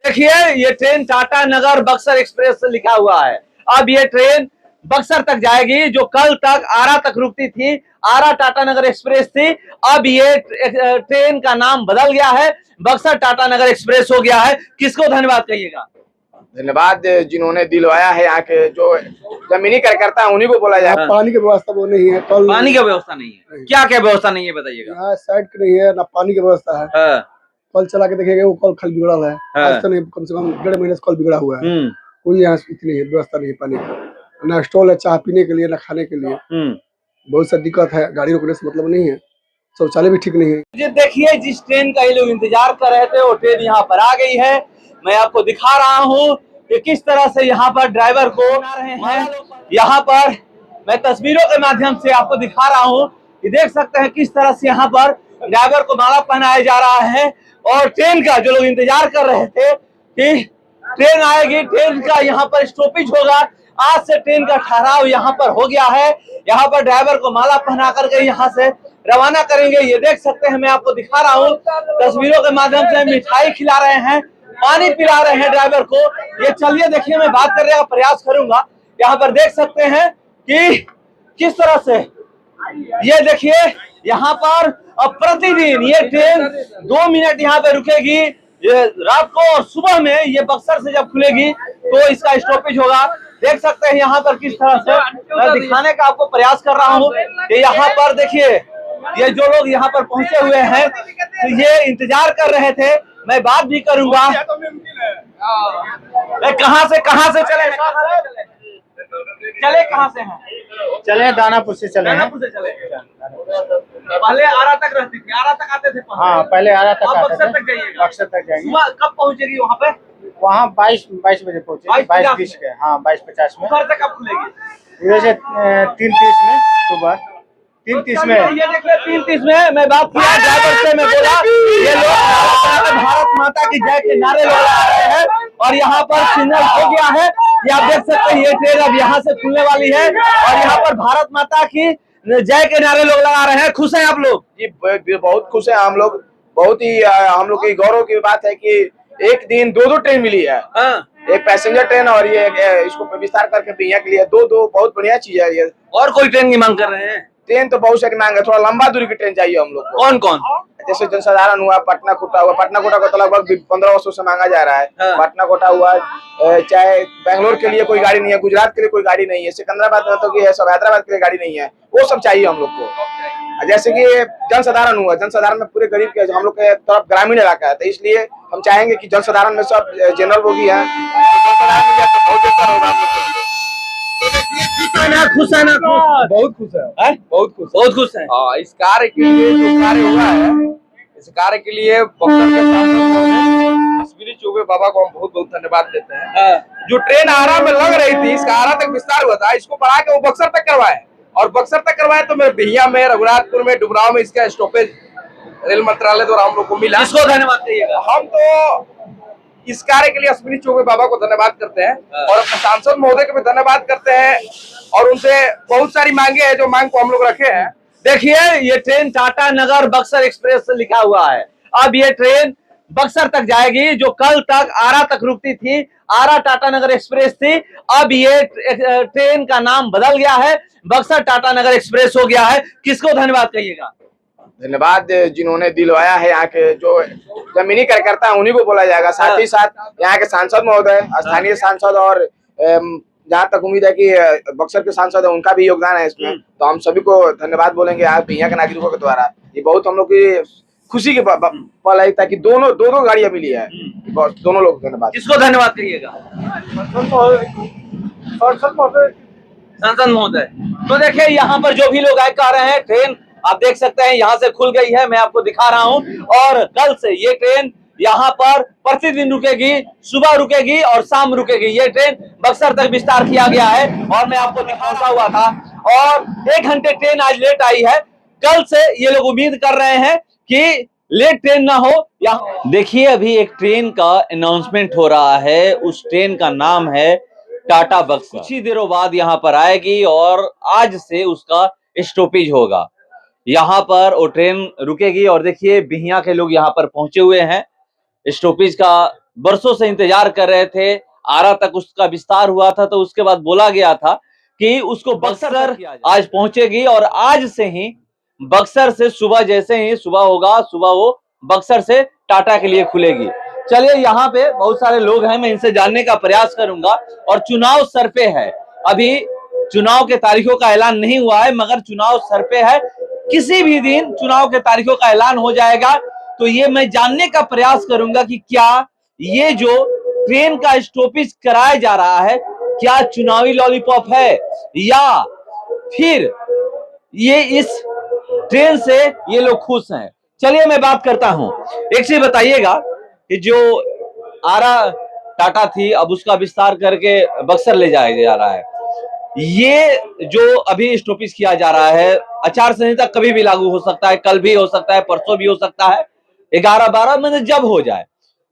देखिए ये ट्रेन टाटा नगर बक्सर एक्सप्रेस लिखा हुआ है। अब ये ट्रेन बक्सर तक जाएगी, जो कल तक आरा तक रुकती थी, आरा टाटा नगर एक्सप्रेस थी। अब ये ट्रेन का नाम बदल गया है, बक्सर टाटा नगर एक्सप्रेस हो गया है। किसको धन्यवाद कहिएगा? धन्यवाद जिन्होंने दिलवाया है, यहाँ के जो जमीनी कार्यकर्ता है उन्हीं को बोला जाए। पानी की व्यवस्था वो नहीं है, कल पानी की व्यवस्था नहीं है। क्या क्या व्यवस्था नहीं है बताइएगा? यहाँ साइड की नहीं है ना, पानी की व्यवस्था है। कल चला के देखेंगे, वो कल खल बिगड़ा है। आज तो नहीं, कम से कम 1.5 महीने से कल बिगड़ा हुआ है। कोई यहाँ इतनी व्यवस्था नहीं है पानी की, ना स्टॉल है चाय पीने के लिए, ना खाने के लिए। बहुत सा दिक्कत है, गाड़ी रोकने से मतलब नहीं है, शौचालय भी ठीक नहीं है। ये देखिए जिस ट्रेन का ये लोग इंतजार कर रहे थे, वो ट्रेन यहाँ पर आ गई है। मैं आपको दिखा रहा हूँ कि किस तरह से यहाँ पर ड्राइवर को यहाँ पर मैं तस्वीरों के माध्यम से आपको दिखा रहा हूँ कि देख सकते हैं किस तरह से यहाँ पर ड्राइवर को माला पहनाया जा रहा है। और ट्रेन का जो लोग इंतजार कर रहे थे कि ट्रेन आएगी, ट्रेन का यहाँ पर स्टॉपेज होगा, आज से ट्रेन का ठहराव यहाँ पर हो गया है। यहाँ पर ड्राइवर को माला पहना करके यहाँ से रवाना करेंगे। ये देख सकते हैं, मैं आपको दिखा रहा हूँ तस्वीरों के माध्यम से। मिठाई खिला रहे हैं, पानी पिला रहे हैं ड्राइवर को। ये चलिए देखिए, मैं बात करने का प्रयास करूंगा। यहाँ पर देख सकते हैं कि किस तरह से ये देखिए यहाँ पर अब प्रतिदिन ये ट्रेन 2 मिनट यहाँ पे रुकेगी। ये रात को और सुबह में ये बक्सर से जब खुलेगी तो इसका स्टॉपेज होगा। देख सकते हैं यहाँ पर किस तरह से मैं दिखाने का आपको प्रयास कर रहा हूँ कि यहाँ पर देखिए ये जो लोग यहाँ पर पहुंचे हुए हैं, तो ये इंतजार कर रहे थे। मैं बात भी करूंगा। कहाँ से चले कहाँ से हैं? चले दानापुर से चले हैं। पहले आरा तक रहती थी, आरा तक आते थे पहले। हाँ, पहले आरा तक आते थे। बक्सर तक जाइएगा। बक्सर तक जाएंगे। सुबह कब पहुंचेगी वहाँ पे? वहाँ 22 बजे पहुंचे, 22:20 के। हाँ, 22:50 में। बक्सर तक कब खुलेगी? वैसे 3:30 में, सुबह 3:30 में। ये देख ले 3:30 में। मैं बात किया ड्राइवर से, मैं बोला ये लोग भारत माता की जय के नारे लगा रहे हैं और यहाँ पर सिग्नल हो गया है। ये आप देख सकते हैं, ये ट्रेन अब यहाँ से खुलने वाली है और यहाँ पर भारत माता की जय के नारे लोग लगा रहे हैं। खुश हैं आप लोग? जी बहुत खुश है हम लोग। बहुत ही हम लोग की गौरव की बात है कि एक दिन 2 ट्रेन मिली है। एक पैसेंजर ट्रेन और ये इसको विस्तार करके बिहिया के लिए 2 बहुत बढ़िया चीज है ये। और कोई ट्रेन की मांग कर रहे हैं? ट्रेन तो बहुत सारी मांग है, थोड़ा लंबा दूरी की ट्रेन चाहिए हम लोग को। कौन कौन? जैसे जनसाधारण हुआ, पटना कोटा हुआ। पटना कोटा को तो लगभग 15 वर्षों से मांगा जा रहा है। पटना कोटा हुआ, चाहे बेंगलोर के लिए कोई गाड़ी नहीं है, गुजरात के लिए कोई गाड़ी नहीं है, सिकंदराबाद में तो कि सब हैदराबाद के लिए गाड़ी नहीं है, वो सब चाहिए हम लोग को। जैसे कि जनसाधारण हुआ, जनसाधारण में पूरे गरीब के, हम लोग के तरफ ग्रामीण इलाका है, तो इसलिए हम चाहेंगे कि जनसाधारण में सब जनरल बोगी है, खुश है ना? बहुत खुश है, बहुत खुश है। इस कार्य के लिए जो कार्य हुआ है, इस कार्य के लिए बक्सर के सांसद अश्विनी चौबे बाबा को हम बहुत बहुत धन्यवाद देते हैं। जो ट्रेन आरा में लग रही थी, इसका आरा तक विस्तार हुआ था, इसको बढ़ा के वो बक्सर तक करवाए और बक्सर तक करवाए तो मेरे बिहिया में, रघुनाथपुर में, डुमराव में इसका स्टॉपेज रेल मंत्रालय द्वारा हम लोग को मिला। इसको धन्यवाद कहिएगा। हम तो इस कार्य के लिए अश्विनी चौबे बाबा को धन्यवाद करते हैं और अपने सांसद महोदय को भी धन्यवाद करते हैं और उनसे बहुत सारी मांगे हैं, जो मांग को हम लोग रखे हैं। देखिए ये ट्रेन टाटा नगर बक्सर एक्सप्रेस से लिखा हुआ है। अब ये ट्रेन बक्सर तक जाएगी, जो कल तक आरा तक रुकती थी, आरा टाटा नगर एक्सप्रेस थी। अब ये ट्रेन का नाम बदल गया है, बक्सर टाटा नगर एक्सप्रेस हो गया है। किसको धन्यवाद कहिएगा? धन्यवाद जिन्होंने दिलवाया है, यहाँ के जो जमीनी कार्यकर्ता है उन्हीं को बोला जाएगा। साथ ही साथ यहाँ के सांसद महोदय, स्थानीय सांसद और जहाँ तक उम्मीद है कि बक्सर के सांसद है, उनका भी योगदान है इसमें। तो हम सभी को धन्यवाद बोलेंगे आप यहाँ के नागरिकों के द्वारा। ये बहुत हम लोग की खुशी की पल है ताकि दो गाड़ियां मिली है। दोनों लोग धन्यवाद। किसको धन्यवाद करिएगा? सांसद महोदय। तो देखिए यहाँ पर जो भी लोग आए कह रहे हैं, ट्रेन आप देख सकते हैं यहाँ से खुल गई है। मैं आपको दिखा रहा हूँ और कल से ये ट्रेन यहाँ पर प्रतिदिन रुकेगी, सुबह रुकेगी और शाम रुकेगी। ये ट्रेन बक्सर तक विस्तार किया गया है और मैं आपको दिखाता हुआ था और 1 घंटे ट्रेन आज लेट आई है। कल से ये लोग उम्मीद कर रहे हैं कि लेट ट्रेन ना हो। यहाँ देखिए अभी एक ट्रेन का अनाउंसमेंट हो रहा है, उस ट्रेन का नाम है टाटा बक्सर। कुछ ही देरों बाद यहाँ पर आएगी और आज से उसका स्टॉपेज होगा। यहाँ पर वो ट्रेन रुकेगी और देखिए बिहिया के लोग यहाँ पर पहुंचे हुए हैं। स्टॉपेज का बरसों से इंतजार कर रहे थे। आरा तक उसका विस्तार हुआ था, तो उसके बाद बोला गया था कि उसको बक्सर आज पहुंचेगी, और आज से ही बक्सर से सुबह जैसे ही सुबह होगा, सुबह वो बक्सर से टाटा के लिए खुलेगी। चलिए, यहाँ पे बहुत सारे लोग हैं, मैं इनसे जानने का प्रयास करूंगा। और चुनाव सर पे है, अभी चुनाव के तारीखों का ऐलान नहीं हुआ है, मगर चुनाव सर पे है। किसी भी दिन चुनाव के तारीखों का ऐलान हो जाएगा, तो ये मैं जानने का प्रयास करूंगा कि क्या ये जो ट्रेन का स्टॉपेज कराया जा रहा है, क्या चुनावी लॉलीपॉप है, या फिर ये इस ट्रेन से ये लोग खुश हैं। चलिए, मैं बात करता हूं। एक चीज बताइएगा कि जो आरा टाटा थी, अब उसका विस्तार करके बक्सर ले जाया जा रहा है, ये जो अभी स्टॉपेज किया जा रहा है, आचार संहिता कभी भी लागू हो सकता है, कल भी हो सकता है, परसों भी हो सकता है, 11-12 में जब हो जाए,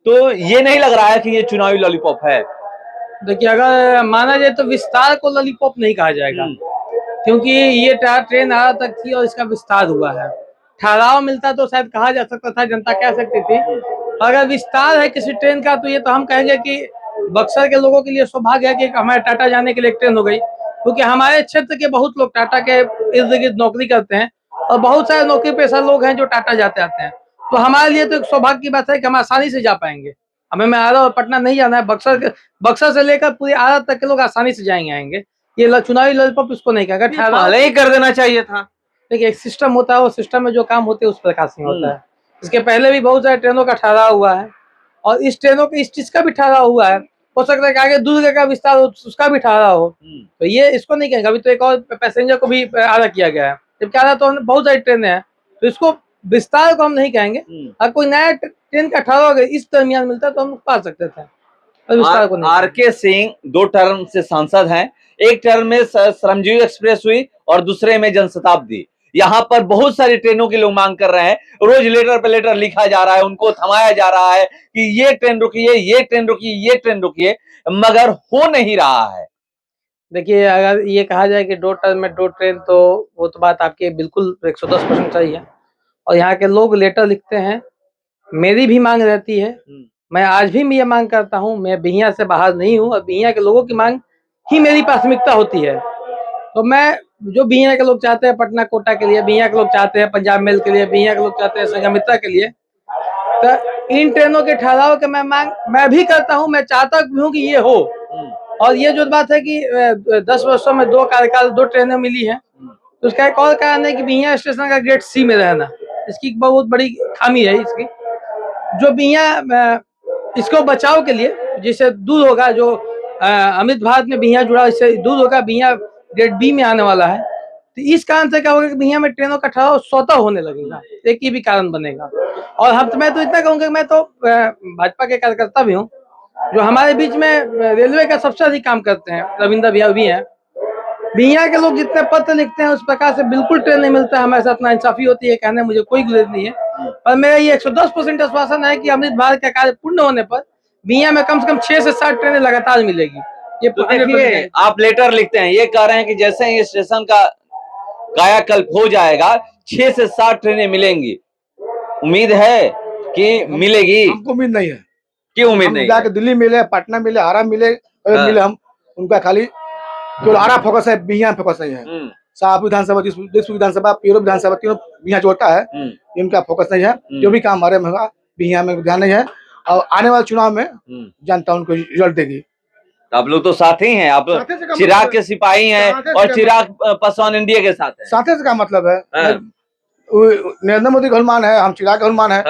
तो ये नहीं लग रहा है कि ये चुनावी लॉलीपॉप है। देखिए, अगर माना जाए तो विस्तार को लॉलीपॉप नहीं कहा जाएगा, क्योंकि ये ट्रेन आरा तक थी और इसका विस्तार हुआ है। ठहराव मिलता तो शायद कहा जा सकता था, जनता कह सकती थी। अगर विस्तार है किसी ट्रेन का, तो ये तो हम कहेंगे कि बक्सर के लोगों के लिए सौभाग्य है कि हमारे टाटा जाने के लिए एक ट्रेन हो गई, क्योंकि हमारे क्षेत्र के बहुत लोग टाटा के इर्द गिर्द नौकरी करते हैं, और बहुत सारे नौकरी पेशा लोग हैं जो टाटा जाते आते हैं। तो हमारे लिए तो एक सौभाग्य की बात है कि हम आसानी से जा पाएंगे। हमें आरा और पटना नहीं जाना है, बक्सर से लेकर पूरी आरा तक के लोग आसानी से जाएंगे आएंगे। ये चुनावी लॉलीपॉप इसको नहीं कहा, पहले ही कर देना चाहिए था। देखिए, एक सिस्टम होता है, वो सिस्टम में जो काम होते हैं उस प्रकार से होता है। इसके पहले भी बहुत सारे ट्रेनों का ठहराव हुआ है, और इस ट्रेनों के इस चीज का भी ठहराव हुआ है। हो सकता है कि आगे दुर्ग का विस्तार हो, उसका भी ठहराव हो, तो ये इसको नहीं कहेंगे। अभी तो एक और पैसेंजर को भी आरा किया गया है, जबकि आरा तो बहुत सारी ट्रेनें हैं, तो इसको विस्तार को हम नहीं कहेंगे। अगर कोई नया ट्रेन का ठहराव अगर इस दरमियान मिलता तो हम पा सकते थे, विस्तार को नहीं। आर.के. सिंह 2 टर्म से सांसद हैं। एक टर्म में श्रमजीवी एक्सप्रेस हुई और दूसरे में जनशताब्दी। यहाँ पर बहुत सारी ट्रेनों की लोग मांग कर रहे हैं, रोज लेटर पे लेटर लिखा जा रहा है, उनको थमाया जा रहा है कि ये ट्रेन रुकिए, ये ट्रेन रुकिए, ये ट्रेन रुकिए, मगर हो नहीं रहा है। देखिए, अगर ये कहा जाए कि 2 टर्म में 2 ट्रेन, तो वो तो बात आपकी बिल्कुल 110% सही है। और यहाँ के लोग लेटर लिखते हैं, मेरी भी मांग रहती है। मैं आज भी ये मांग करता हूँ, मैं बिहियां से बाहर नहीं हूँ, और बिहियां के लोगों की मांग ही मेरी प्राथमिकता होती है। तो मैं जो बिहियां के लोग चाहते हैं पटना कोटा के लिए, बिहियां के लोग चाहते हैं पंजाब मेल के लिए, बिहियां के लोग चाहते हैं संघमित्रा के लिए, तो इन ट्रेनों के ठहराव के मैं भी करता हूँ, मैं चाहता भी हूँ कि ये हो। और ये जो बात है कि 10 वर्षों में 2 कार्यकाल 2 ट्रेनें मिली हैं, तो उसका एक और कारण है कि बिहियां स्टेशन का ग्रेड सी में रहना, इसकी बहुत बड़ी खामी है। इसकी जो बिहियां इसको बचाव के लिए, जिससे दूर होगा, जो अमृत भारत में बिहियां जुड़ा, इससे दूर होगा, बिहियां ग्रेड बी में आने वाला है। तो इस कारण से क्या होगा कि बिहियां में ट्रेनों का ठहराव स्वतः होने लगेगा, एक ही भी कारण बनेगा। और मैं तो इतना कहूँगा, मैं तो भाजपा के कार्यकर्ता भी हूँ, जो हमारे बीच में रेलवे का सबसे अधिक काम करते हैं, रविंद्र भैया भी हैं। बिहियां के लोग जितने पत्र लिखते हैं उस प्रकार से बिल्कुल ट्रेन नहीं मिलता है, हमारे साथ नाइंसाफी होती है, कहने मुझे कोई गुरेज नहीं है। पर मेरा ये 110% आश्वासन है कि अमृत भारत का कार्य पूर्ण होने पर बिहियां में कम से कम 6 से 7 ट्रेनें लगातार मिलेगी। ये तो देखिए, आप लेटर लिखते हैं, ये कह रहे हैं कि जैसे ही स्टेशन का कायाकल्प हो जाएगा 6 से 7 ट्रेनें मिलेंगी। उम्मीद है कि मिलेगी? हमको उम्मीद नहीं है। क्यों उम्मीद नहीं? जाके दिल्ली मिले, पटना मिले, आरा मिले, मिले, हम उनका खाली केवल आरा फोकस है, बिहियां फोकस नहीं है। शाहपुर विधानसभा, दिसपुर विधानसभा, पीरो विधानसभा, तीनों बिहियां जो होता है, इनका फोकस नहीं है। जो भी काम हमारे में होगा, बिहियां में ध्यान नहीं है, और आने वाले चुनाव में जनता उनको रिजल्ट देगी। आप लोग तो साथ ही हैं, आप चिराग के सिपाही हैं, और चिराग पासवान एनडीए के साथ हैं। साथे से क्या मतलब है? नरेंद्र मोदी का हनुमान है, हम चिराग का हनुमान है।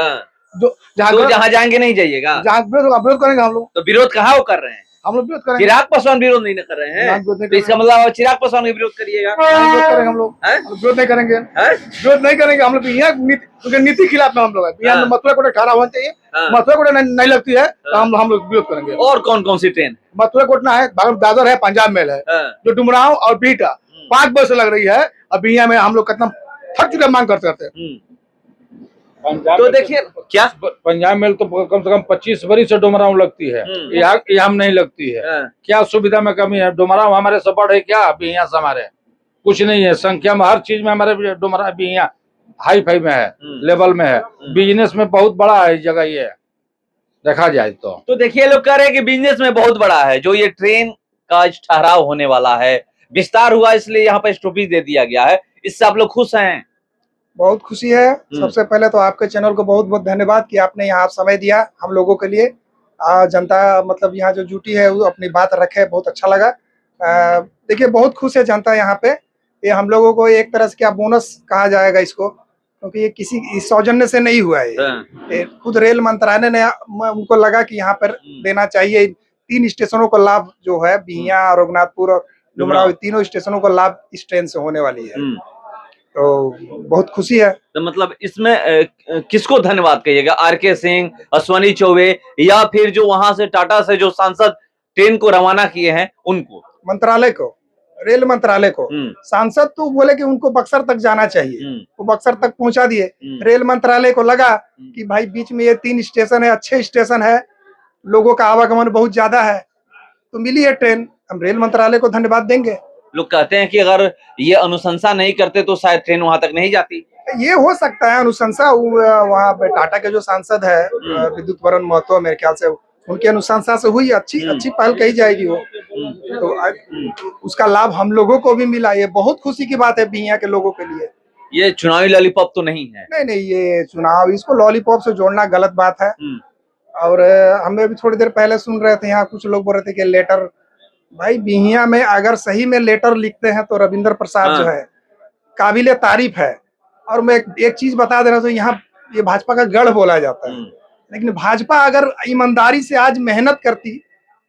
जहाँ जाएंगे नहीं जाइएगा, जहाँ विरोध करेंगे हम लोग। तो विरोध कहाँ वो कर रहे हैं? हम लोग विरोध करेंगे। चिराग पासवान विरोध नहीं कर रहे हैं, तो इसका मतलब चिराग पासवान का विरोध करिएगा। विरोध करेंगे हम लोग, विरोध नहीं करेंगे, विरोध नहीं करेंगे हम लोग। यहाँ नीति खिलाफ में हम लोग है। यहाँ मथुरा कोटा 18 होना चाहिए, मथुरा कोटा नहीं लगती है तो हम लोग विरोध करेंगे। और कौन कौन सी ट्रेन? मथुरा कोटा है, दादर है, पंजाब मेल है, जो डुमराव और बीटा 5 वर्ष से लग रही है। अभी यहाँ में हम लोग कितना थक चुके मांग करते हैं। तो देखिए, क्या पंजाब मेल तो कम से कम 25 बरी से डुमराव लगती है, यहाँ नहीं लगती है। क्या सुविधा में कमी है? डुमराव हमारे से बढ़े क्या? अभी यहाँ से हमारे कुछ नहीं है, संख्या में हर चीज में हमारे डुमराव अभी यहाँ हाई फाई में है, लेवल में है, बिजनेस में बहुत बड़ा है जगह ये है। देखा जाए तो देखिए लोग कह रहे हैं कि बिजनेस में बहुत बड़ा है जो ये ट्रेन का ठहराव होने वाला है, विस्तार हुआ इसलिए यहाँ पर स्टॉपेज दे दिया गया है, इससे आप लोग खुश हैं? बहुत खुशी है। सबसे पहले तो आपके चैनल को बहुत बहुत धन्यवाद कि आपने यहाँ समय दिया हम लोगों के लिए। जनता मतलब यहाँ जो जुटी है वो अपनी बात रखे, बहुत अच्छा लगा। देखिए बहुत खुश है जनता यहाँ पे। ये हम लोगों को एक तरह से क्या बोनस कहा जाएगा इसको, क्योंकि ये किसी इस सौजन्य से नहीं हुआ है। ये खुद रेल मंत्रालय ने उनको लगा कि यहाँ पर देना चाहिए। 3 स्टेशनों को लाभ जो है, बिहियां, रघुनाथपुर और डुमराव, तीनों स्टेशनों को लाभ इस ट्रेन से होने वाली है। तो बहुत खुशी है। तो मतलब इसमें किसको धन्यवाद कहिएगा? आर.के. सिंह, अश्वनी चौबे, या फिर जो वहां से टाटा से जो सांसद ट्रेन को रवाना किए हैं उनको? मंत्रालय को, रेल मंत्रालय को। सांसद तो बोले कि उनको बक्सर तक जाना चाहिए, वो बक्सर तक पहुंचा दिए। रेल मंत्रालय को लगा कि भाई बीच में ये 3 स्टेशन है, अच्छे स्टेशन है, लोगों का आवागमन बहुत ज्यादा है, तो मिली है ट्रेन। हम रेल मंत्रालय को धन्यवाद देंगे। लोग कहते हैं कि अगर ये अनुशंसा नहीं करते तो शायद ट्रेन वहां तक नहीं जाती। ये हो सकता है अनुशंसा, वहाँ पे टाटा के जो सांसद है विद्युत वरण महतो, मेरे ख्याल से उनकी अनुशंसा से हुई। अच्छी पहल कही जाएगी वो। तो उसका लाभ हम लोगों को भी मिला। ये बहुत खुशी की बात है बिहियां के लोगों के लिए। ये चुनावी लॉलीपॉप तो नहीं है? नहीं, ये चुनाव, इसको लॉलीपॉप से जोड़ना गलत बात है। और हमें भी थोड़ी देर पहले सुन रहे थे, यहाँ कुछ लोग बोल रहे थे कि लेटर, भाई बिहियां में अगर सही में लेटर लिखते हैं तो रविंद्र प्रसाद जो है काबिले तारीफ है। और मैं एक चीज बता दे रहा हूँ, तो यहाँ ये भाजपा का गढ़ बोला जाता है, लेकिन भाजपा अगर ईमानदारी से आज मेहनत करती,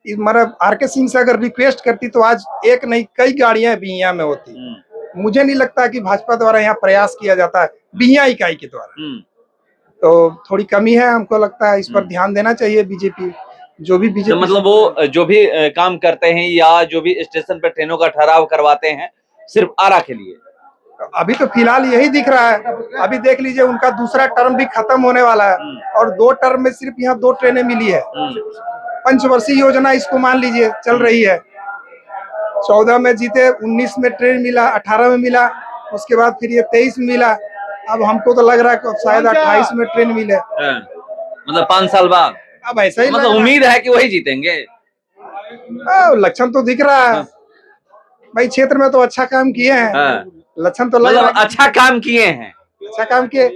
मतलब आर.के. सिंह से अगर रिक्वेस्ट करती, तो आज एक नहीं कई गाड़ियां बिहियां में होती। मुझे नहीं लगता कि भाजपा द्वारा यहाँ प्रयास किया जाता है बिहियां इकाई के द्वारा। तो थोड़ी कमी है, हमको लगता है इस पर ध्यान देना चाहिए बीजेपी। जो भी बीजेपी, मतलब वो जो भी काम करते हैं या जो भी स्टेशन पर ट्रेनों का ठहराव करवाते हैं सिर्फ आरा के लिए। अभी तो फिलहाल यही दिख रहा है। अभी देख लीजिए उनका दूसरा टर्म भी खत्म होने वाला है और 2 टर्म में सिर्फ यहाँ 2 ट्रेनें मिली है। पंचवर्षीय योजना इसको मान लीजिए चल रही है। 14 में जीते, 19 में ट्रेन मिला, 18 में मिला, उसके बाद फिर ये 23 में मिला। अब हमको तो लग रहा है कि शायद 28 में ट्रेन मिले, मतलब 5 साल बाद। अब ऐसा ही मतलब उम्मीद है कि वही जीतेंगे। लक्षण तो दिख रहा है भाई, क्षेत्र में तो अच्छा काम किए हैं। लक्षण तो लग रहा है अच्छा काम किए हैं, अच्छा काम किए।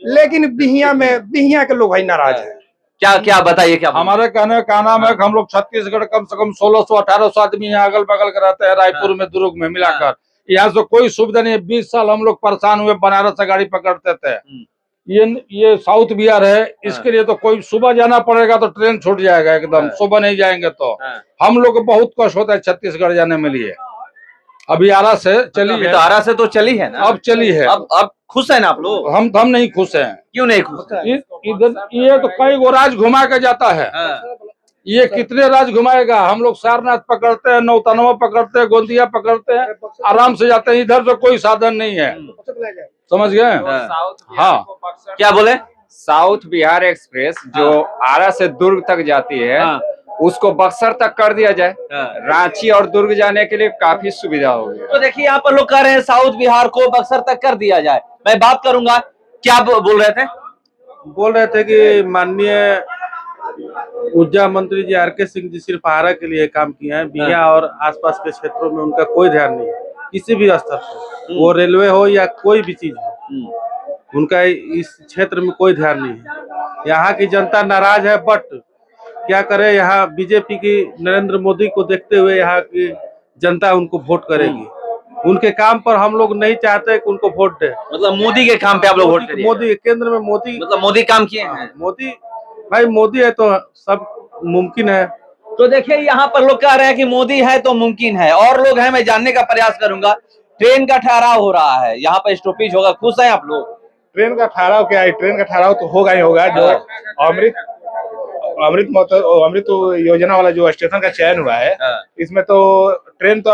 लेकिन बिहियां के लोग भाई नाराज है। क्या बताइए? क्या हमारे कहने का नाम है कि हम लोग छत्तीसगढ़ कम से कम 1600-1800 आदमी यहाँ अगल बगल के रहते हैं, रायपुर में, दुर्ग में मिलाकर। यहाँ से कोई सुविधा नहीं है। 20 साल हम लोग परेशान हुए, बनारस से गाड़ी पकड़ते थे। ये साउथ बिहार है, इसके लिए तो कोई सुबह जाना पड़ेगा तो ट्रेन छूट जाएगा एकदम। सुबह नहीं जाएंगे तो हम लोग को बहुत कष्ट होता है छत्तीसगढ़ जाने में लिए। अभी आरा से चली है, तो आरा से तो चली है ना, अब चली है। अब खुश है ना आप लोग? हम नहीं खुश हैं। क्यों नहीं खुश? इधर ये तो कई गो राज घुमा के जाता है। ये कितने राज घुमाएगा? हम लोग सारनाथ पकड़ते हैं, नौतनवा पकड़ते हैं, गोंदिया पकड़ते हैं, आराम से जाते हैं। इधर तो कोई साधन नहीं है, समझ गए? हाँ, क्या बोले? साउथ बिहार एक्सप्रेस जो आरा से दुर्ग तक जाती है, उसको बक्सर तक कर दिया जाए। रांची और दुर्ग जाने के लिए काफी सुविधा होगी। तो देखिए यहाँ पर लोग कह रहे हैं साउथ बिहार को बक्सर तक कर दिया जाए। मैं बात करूंगा, क्या बोल रहे थे? बोल रहे थे कि माननीय ऊर्जा मंत्री जी आर.के. सिंह जी सिर्फ आरा के लिए काम किए हैं। बिहियां और आसपास के क्षेत्रों में उनका कोई ध्यान नहीं है, किसी भी स्तर पर, वो रेलवे हो या कोई भी चीज हो, उनका इस क्षेत्र में कोई ध्यान नहीं है। यहाँ की जनता नाराज है, बट क्या करे, यहाँ बीजेपी की नरेंद्र मोदी को देखते हुए यहाँ की जनता उनको वोट करेगी। उनके काम पर हम लोग नहीं चाहते कि उनको वोट दे। मतलब मोदी के काम पे आप लोग वोट करिए? मोदी केंद्र में मोदी, मतलब मोदी काम किए हैं। मोदी भाई, मोदी है तो सब मुमकिन है। तो देखिए यहाँ पर लोग कह रहे हैं कि मोदी है तो मुमकिन है। और लोग हैं, मैं जानने का प्रयास करूंगा। ट्रेन का ठहराव हो रहा है, यहाँ पर स्टॉपेज होगा, खुश हैं आप लोग? ट्रेन का ठहराव क्या है? ट्रेन का ठहराव तो होगा ही होगा। जो अमृत योजना वाला जो स्टेशन का चयन हुआ है, इसमें तो ट्रेन तो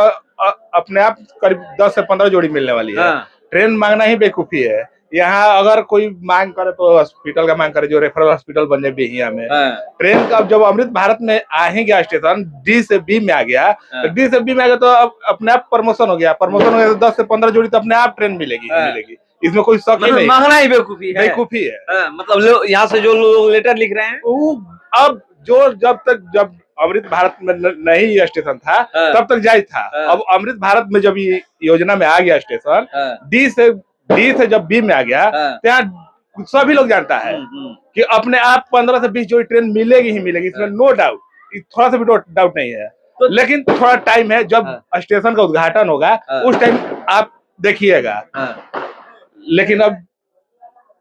अपने आप करीब 10 से 15 जोड़ी मिलने वाली है। ट्रेन मांगना ही बेवकूफी है। यहाँ अगर कोई मांग करे तो हॉस्पिटल का मांग करे, जो रेफरल हॉस्पिटल बन जाए बिहियां में। ट्रेन का जब अमृत भारत में आ ही गया, स्टेशन डी से बी में आ गया, तो डी से बी में आ गया तो अब अपने आप प्रमोशन हो गया। प्रमोशन हो गया तो 10 से 15 जोड़ी तो अपने आप ट्रेन मिलेगी। इसमें कोई शक ही नहीं। मांगना ही बेवकूफी है। बेवकूफी है। मतलब यहाँ से जो लोग लेटर लिख रहे हैं वो अब जब अमृत भारत में नहीं ये स्टेशन था तब तक जायज था। अब अमृत भारत में जब ये योजना में आ गया स्टेशन, डी से जब बी में आ गया, तो यहाँ सभी लोग जानता है कि अपने आप 15 से 20 जोड़ी ट्रेन मिलेगी ही मिलेगी, इसमें नो डाउट, थोड़ा सा भी डाउट नहीं है। लेकिन थोड़ा टाइम है, जब स्टेशन का उद्घाटन होगा उस टाइम आप देखिएगा। लेकिन अब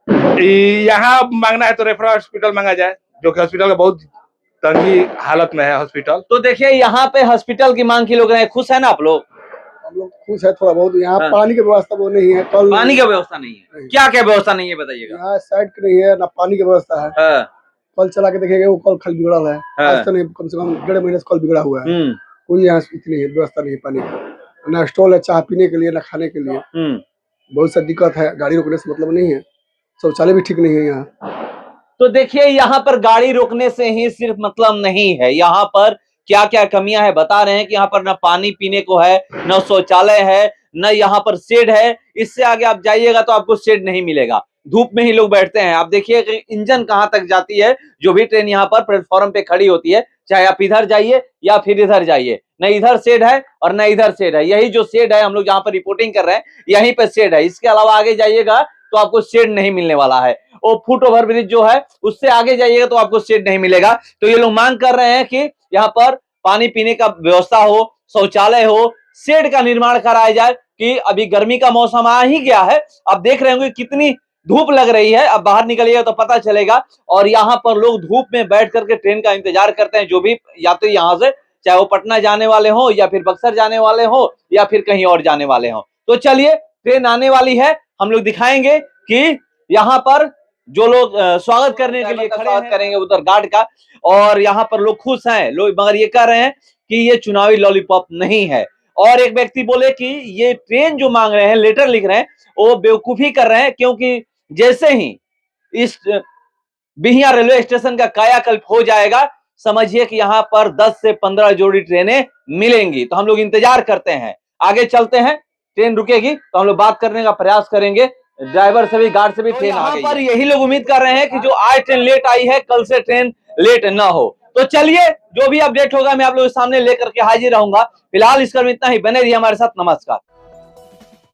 यहाँ मांगना है तो रेफरल हॉस्पिटल मांगा जाए, जो कि हॉस्पिटल का बहुत तंगी हालत में है हॉस्पिटल। तो देखिए यहाँ पे हॉस्पिटल की मांग की लोग रहे, खुश है ना आप लोग? हम लोग खुश है थोड़ा बहुत। यहाँ पानी की व्यवस्था वो नहीं है, कल पानी की व्यवस्था नहीं है। क्या क्या व्यवस्था नहीं है बताइएगा? यहाँ साइड की नहीं है ना, पानी की व्यवस्था है। कल चला के देखेंगे वो कल खल बिगड़ा है, आज तो नहीं, कम से कम 1.5 महीने से कल बिगड़ा हुआ है। कोई यहाँ इतनी व्यवस्था नहीं है पानी का, ना स्टॉल है चाय पीने के लिए ना खाने के लिए। बहुत सा दिक्कत है, गाड़ी रोकने से मतलब नहीं है, शौचालय भी ठीक नहीं है यहाँ। तो देखिए यहाँ पर गाड़ी रोकने से ही सिर्फ मतलब नहीं है, यहाँ पर क्या क्या कमियां है बता रहे हैं कि यहाँ पर ना पानी पीने को है, न शौचालय है, न यहाँ पर शेड है। इससे आगे आप जाइएगा तो आपको शेड नहीं मिलेगा, धूप में ही लोग बैठते हैं। आप देखिए कि इंजन कहां तक जाती है, जो भी ट्रेन यहाँ पर प्लेटफॉर्म पे खड़ी होती है, चाहे आप इधर जाइए या फिर इधर जाइए, न इधर शेड है और न इधर शेड है। यही जो शेड है हम लोग जहाँ पर रिपोर्टिंग कर रहे हैं यहीं पर शेड है, इसके अलावा आगे जाइएगा तो आपको शेड नहीं मिलने वाला है। वो फुट ओवर ब्रिज जो है उससे आगे जाइएगा तो आपको शेड नहीं मिलेगा। तो ये लोग मांग कर रहे हैं कि यहाँ पर पानी पीने का व्यवस्था हो, शौचालय हो, शेड का निर्माण कराया जाए। कि अभी गर्मी का मौसम आ ही गया है, आप देख रहे होंगे कितनी धूप लग रही है, अब बाहर निकलिएगा तो पता चलेगा। और यहाँ पर लोग धूप में बैठ करके ट्रेन का इंतजार करते हैं, जो भी यात्री यहाँ से, चाहे वो पटना जाने वाले हो या फिर बक्सर जाने वाले हो या फिर कहीं और जाने वाले हो। तो चलिए ट्रेन आने वाली है, हम लोग दिखाएंगे कि यहाँ पर जो लोग स्वागत करने के लिए खड़े करेंगे उधर गार्ड का, और यहाँ पर लोग खुश हैं लोग, मगर ये कह रहे हैं कि ये चुनावी लॉलीपॉप नहीं है। और एक व्यक्ति बोले कि ये ट्रेन जो मांग रहे हैं, लेटर लिख रहे हैं, वो बेवकूफी कर रहे हैं, क्योंकि जैसे ही इस बिहियां रेलवे स्टेशन का कायाकल्प हो जाएगा, समझिए कि यहाँ पर 10 से 15 जोड़ी ट्रेनें मिलेंगी। तो हम लोग इंतजार करते हैं, आगे चलते हैं, ट्रेन रुकेगी तो हम लोग बात करने का प्रयास करेंगे ड्राइवर से भी, गार्ड से भी। ट्रेन आ गई पर यही लोग उम्मीद कर रहे हैं कि जो आज ट्रेन लेट आई है कल से ट्रेन लेट ना हो। तो चलिए जो भी अपडेट होगा मैं आप लोगों के सामने लेकर के हाजिर रहूंगा। फिलहाल इस क्रम में इतना ही, बने रहिए हमारे साथ। नमस्कार।